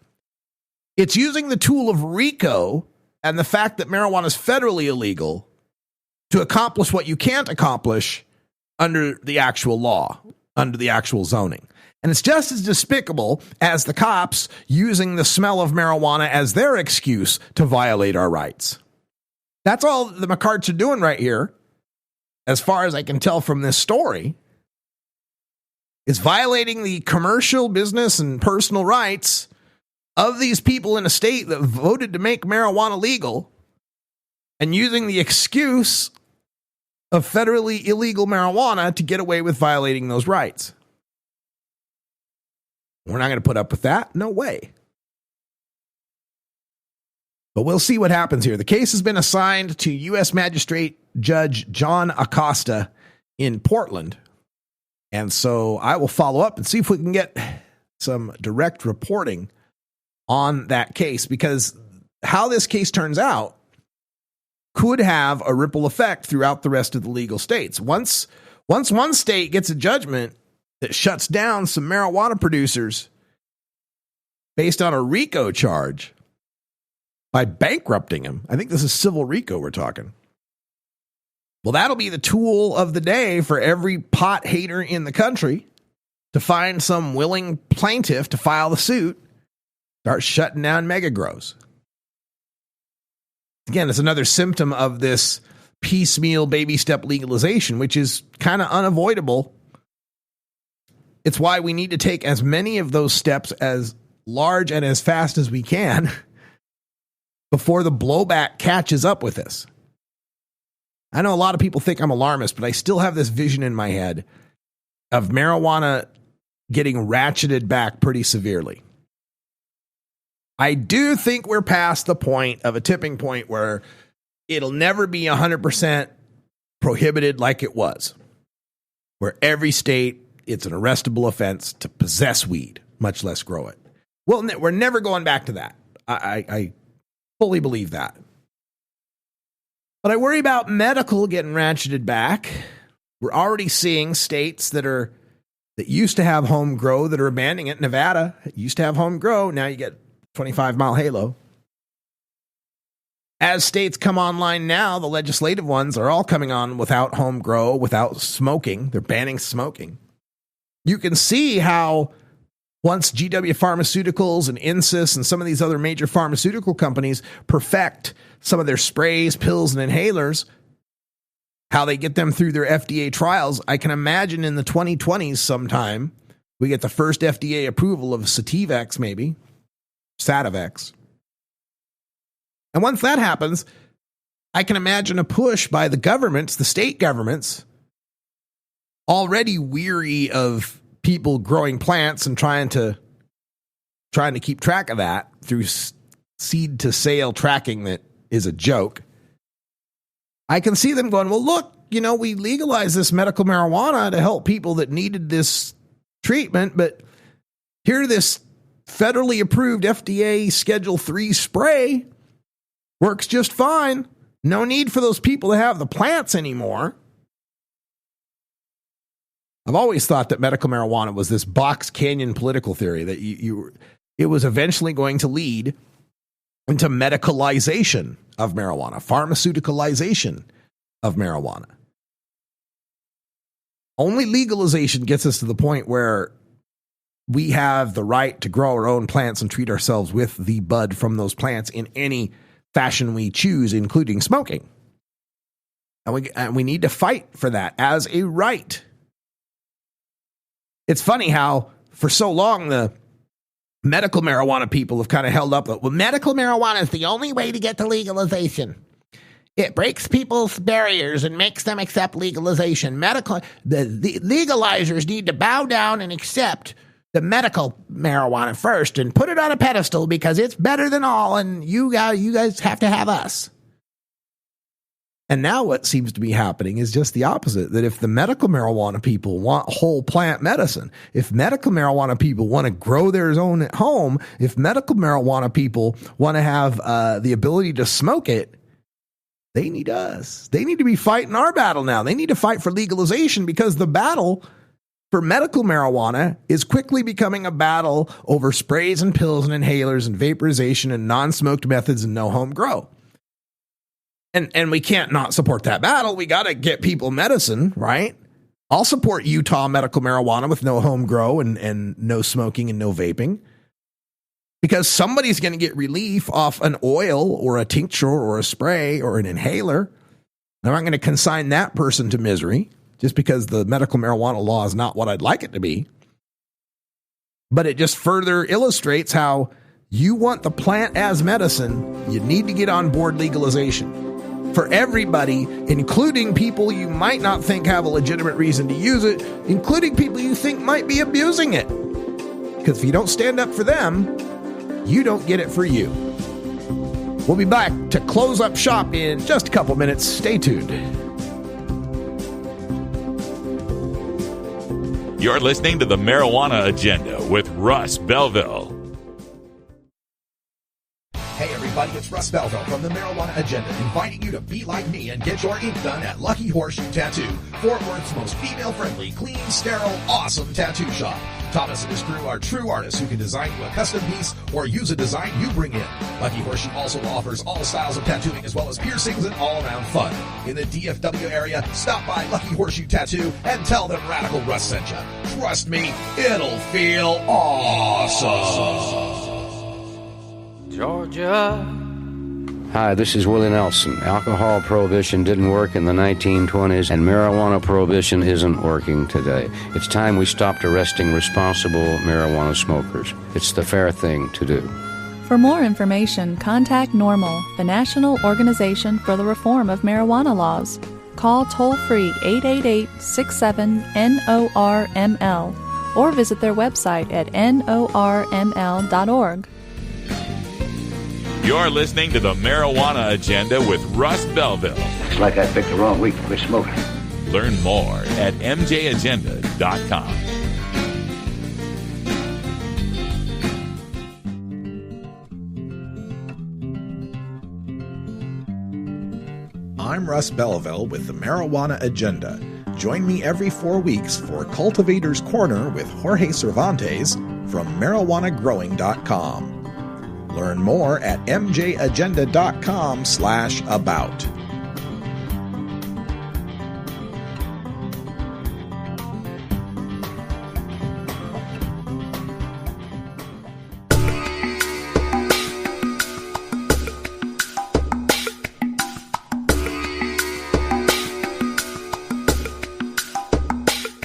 It's using the tool of RICO and the fact that marijuana is federally illegal to accomplish what you can't accomplish under the actual law, under the actual zoning. And it's just as despicable as the cops using the smell of marijuana as their excuse to violate our rights. That's all the McCarts are doing right here, as far as I can tell from this story, is violating the commercial, business, and personal rights of these people in a state that voted to make marijuana legal, and using the excuse of federally illegal marijuana to get away with violating those rights. We're not going to put up with that. No way. But we'll see what happens here. The case has been assigned to U.S. Magistrate Judge John Acosta in Portland. And so I will follow up and see if we can get some direct reporting on that case, because how this case turns out could have a ripple effect throughout the rest of the legal states. Once one state gets a judgment that shuts down some marijuana producers based on a RICO charge by bankrupting them, I think this is civil RICO we're talking. Well, that'll be the tool of the day for every pot hater in the country to find some willing plaintiff to file the suit. Start shutting down mega grows. Again, it's another symptom of this piecemeal baby step legalization, which is kind of unavoidable. It's why we need to take as many of those steps as large and as fast as we can before the blowback catches up with us. I know a lot of people think I'm alarmist, but I still have this vision in my head of marijuana getting ratcheted back pretty severely. I do think we're past the point of a tipping point where it'll never be 100% prohibited like it was, where every state, it's an arrestable offense to possess weed, much less grow it. Well, we're never going back to that. I fully believe that. But I worry about medical getting ratcheted back. We're already seeing states that used to have home grow that are abandoning it. Nevada used to have home grow. Now you get 25-mile halo. As states come online now, the legislative ones are all coming on without home grow, without smoking. They're banning smoking. You can see how once GW Pharmaceuticals and Insys and some of these other major pharmaceutical companies perfect some of their sprays, pills, and inhalers, how they get them through their FDA trials. I can imagine in the 2020s sometime we get the first FDA approval of Sativex, maybe Sativex. And once that happens, I can imagine a push by the governments, the state governments, already weary of people growing plants and trying to keep track of that through seed to sale tracking that is a joke. I can see them going, well, look, we legalized this medical marijuana to help people that needed this treatment, but here this federally approved FDA Schedule 3 spray works just fine. No need for those people to have the plants anymore. I've always thought that medical marijuana was this box canyon political theory that it was eventually going to lead into medicalization of marijuana, pharmaceuticalization of marijuana. Only legalization gets us to the point where we have the right to grow our own plants and treat ourselves with the bud from those plants in any fashion we choose, including smoking. And we need to fight for that as a right. It's funny how for so long the medical marijuana people have kind of held up that, well, medical marijuana is the only way to get to legalization. It breaks people's barriers and makes them accept legalization. The legalizers need to bow down and accept the medical marijuana first and put it on a pedestal because it's better than all, and you guys have to have us. And now what seems to be happening is just the opposite, that if the medical marijuana people want whole plant medicine, if medical marijuana people want to grow their own at home, if medical marijuana people want to have the ability to smoke it, they need us. They need to be fighting our battle now. They need to fight for legalization because the battle for medical marijuana is quickly becoming a battle over sprays and pills and inhalers and vaporization and non-smoked methods and no home grow. And we can't not support that battle. We got to get people medicine, right? I'll support Utah medical marijuana with no home grow and no smoking and no vaping. Because somebody's going to get relief off an oil or a tincture or a spray or an inhaler. I'm not going to consign that person to misery just because the medical marijuana law is not what I'd like it to be. But it just further illustrates how you want the plant as medicine. You need to get on board legalization. For everybody, including people you might not think have a legitimate reason to use it, including people you think might be abusing it. Because if you don't stand up for them, you don't get it for you. We'll be back to close up shop in just a couple minutes. Stay tuned. You're listening to the Marijuana Agenda with Russ Belville. Hey everybody, it's Russ Belville from the Marijuana Agenda, inviting you to be like me and get your ink done at Lucky Horseshoe Tattoo, Fort Worth's most female-friendly, clean, sterile, awesome tattoo shop. Thomas and his crew are true artists who can design you a custom piece or use a design you bring in. Lucky Horseshoe also offers all styles of tattooing as well as piercings and all-around fun. In the DFW area, stop by Lucky Horseshoe Tattoo and tell them Radical Russ sent you. Trust me, it'll feel awesome. Georgia. Hi, this is Willie Nelson. Alcohol prohibition didn't work in the 1920s, and marijuana prohibition isn't working today. It's time we stopped arresting responsible marijuana smokers. It's the fair thing to do. For more information, contact NORML, the National Organization for the Reform of Marijuana Laws. Call toll-free 888-67-NORML or visit their website at norml.org. You're listening to the Marijuana Agenda with Russ Belville. It's like I picked the wrong week to quit smoking. Learn more at mjagenda.com. I'm Russ Belville with the Marijuana Agenda. Join me every 4 weeks for Cultivator's Corner with Jorge Cervantes from marijuanagrowing.com. Learn more at mjagenda.com/about.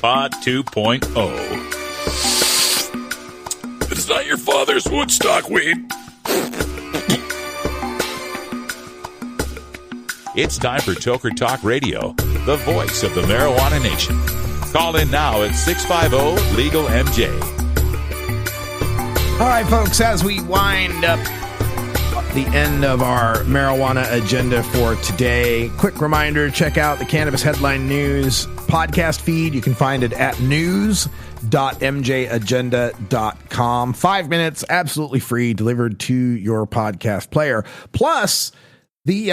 Pod 2.0. It's not your father's Woodstock weed. It's time for Toker Talk Radio, the voice of the marijuana nation. Call in now at 650-LEGAL-MJ. All right, folks, as we wind up the end of our marijuana agenda for today, quick reminder, check out the Cannabis Headline News podcast feed. You can find it at news.cannabishq.com. news.mjagenda.com. 5 minutes, absolutely free, delivered to your podcast player. Plus, the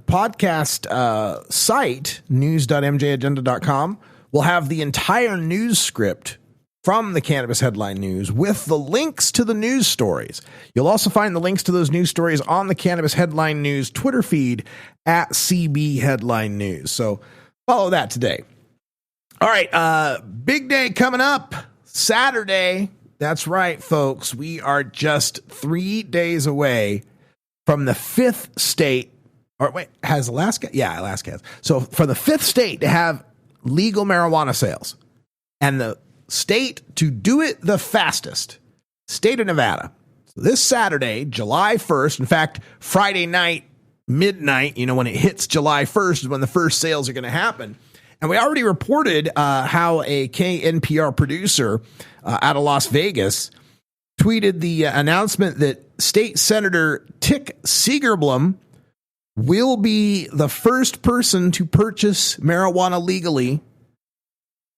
podcast site, news.mjagenda.com, will have the entire news script from the Cannabis Headline News with the links to the news stories. You'll also find the links to those news stories on the Cannabis Headline News Twitter feed at CB Headline News. So follow that today. All right, big day coming up, Saturday. That's right, folks. We are just 3 days away from the fifth state. Or wait, has Alaska? Yeah, Alaska has. So for the fifth state to have legal marijuana sales, and the state to do it the fastest, state of Nevada. So this Saturday, July 1st, in fact, Friday night, midnight, when it hits July 1st is when the first sales are going to happen. And we already reported how a KNPR producer out of Las Vegas tweeted the announcement that State Senator Tick Segerblom will be the first person to purchase marijuana legally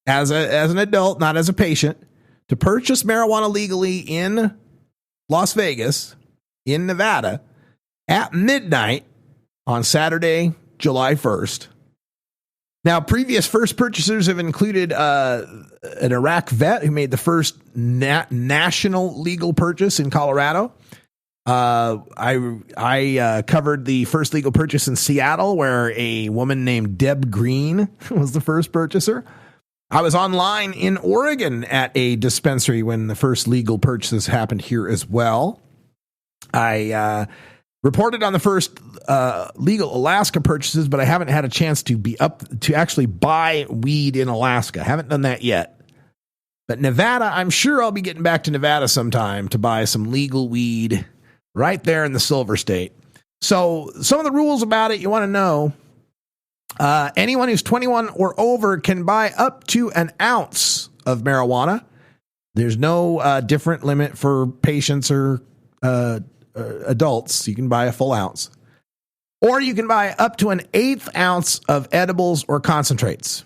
as an adult, not as a patient, to purchase marijuana legally in Las Vegas, in Nevada, at midnight on Saturday, July 1st. Now, previous first purchasers have included an Iraq vet who made the first national legal purchase in Colorado. I covered the first legal purchase in Seattle, where a woman named Deb Green was the first purchaser. I was online in Oregon at a dispensary when the first legal purchases happened here as well. I reported on the first legal Alaska purchases, but I haven't had a chance to be up to actually buy weed in Alaska. Haven't done that yet. But Nevada, I'm sure I'll be getting back to Nevada sometime to buy some legal weed right there in the Silver State. So some of the rules about it you want to know. Anyone who's 21 or over can buy up to an ounce of marijuana. There's no different limit for patients or adults. You can buy a full ounce. Or you can buy up to an 1/8 ounce of edibles or concentrates.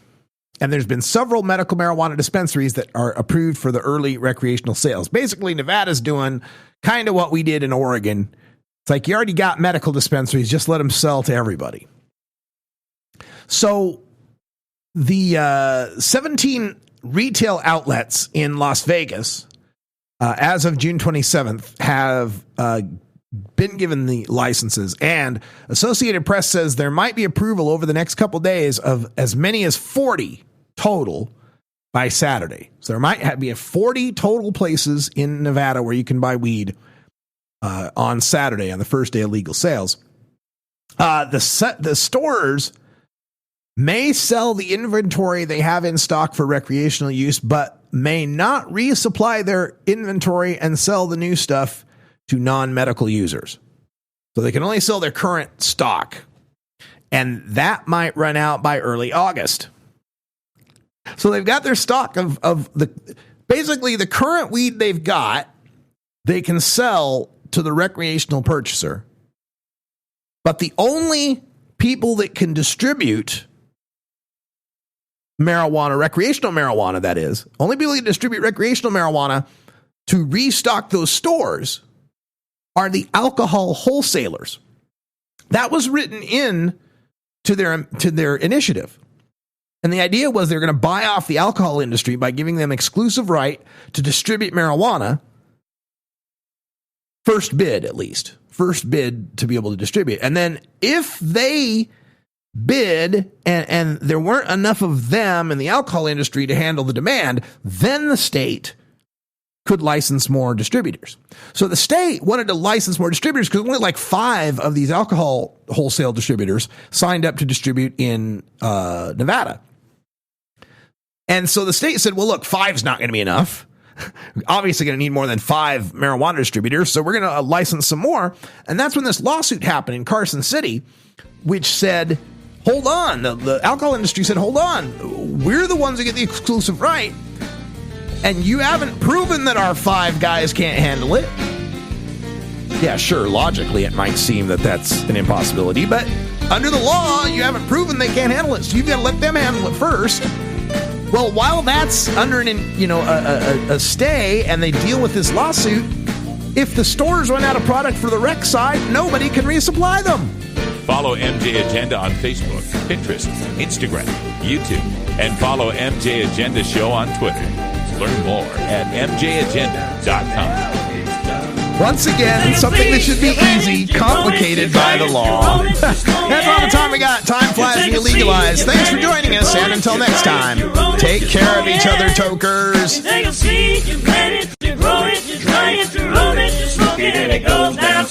And there's been several medical marijuana dispensaries that are approved for the early recreational sales. Basically, Nevada's doing kind of what we did in Oregon. It's like you already got medical dispensaries, just let them sell to everybody. So the 17 retail outlets in Las Vegas, as of June 27th, have been given the licenses. And Associated Press says there might be approval over the next couple days of as many as 40 total by Saturday. So there might be 40 total places in Nevada where you can buy weed on Saturday, on the first day of legal sales. The stores may sell the inventory they have in stock for recreational use, but may not resupply their inventory and sell the new stuff to non-medical users. So they can only sell their current stock. And that might run out by early August. So they've got their stock of basically the current weed they've got, they can sell to the recreational purchaser. But the only people that can distribute marijuana, recreational marijuana, that is, only people that distribute recreational marijuana to restock those stores are the alcohol wholesalers. That was written in to their initiative. And the idea was they're going to buy off the alcohol industry by giving them exclusive right to distribute marijuana. First bid, at least. First bid to be able to distribute. And then if they bid and there weren't enough of them in the alcohol industry to handle the demand, then the state could license more distributors. So the state wanted to license more distributors because only like 5 of these alcohol wholesale distributors signed up to distribute in Nevada. And so the state said, well, look, 5's not going to be enough. Obviously going to need more than 5 marijuana distributors. So we're going to license some more. And that's when this lawsuit happened in Carson City, which said, hold on. The alcohol industry said, hold on. We're the ones who get the exclusive right. And you haven't proven that our 5 guys can't handle it. Yeah, sure, logically it might seem that that's an impossibility, but under the law, you haven't proven they can't handle it, so you've got to let them handle it first. Well, while that's under a stay and they deal with this lawsuit, if the stores run out of product for the rec side, nobody can resupply them. Follow MJ Agenda on Facebook, Pinterest, Instagram, YouTube, and follow MJ Agenda Show on Twitter. Learn more at mjagenda.com. Once again, something that should be easy, complicated by the law. That's all the time we got. Time flies when you legalize. Thanks for joining us, and until next time, take care of each other, tokers. You take a seed, you plant it, you grow it, you dry it, you roll it, you smoke it, and it goes down.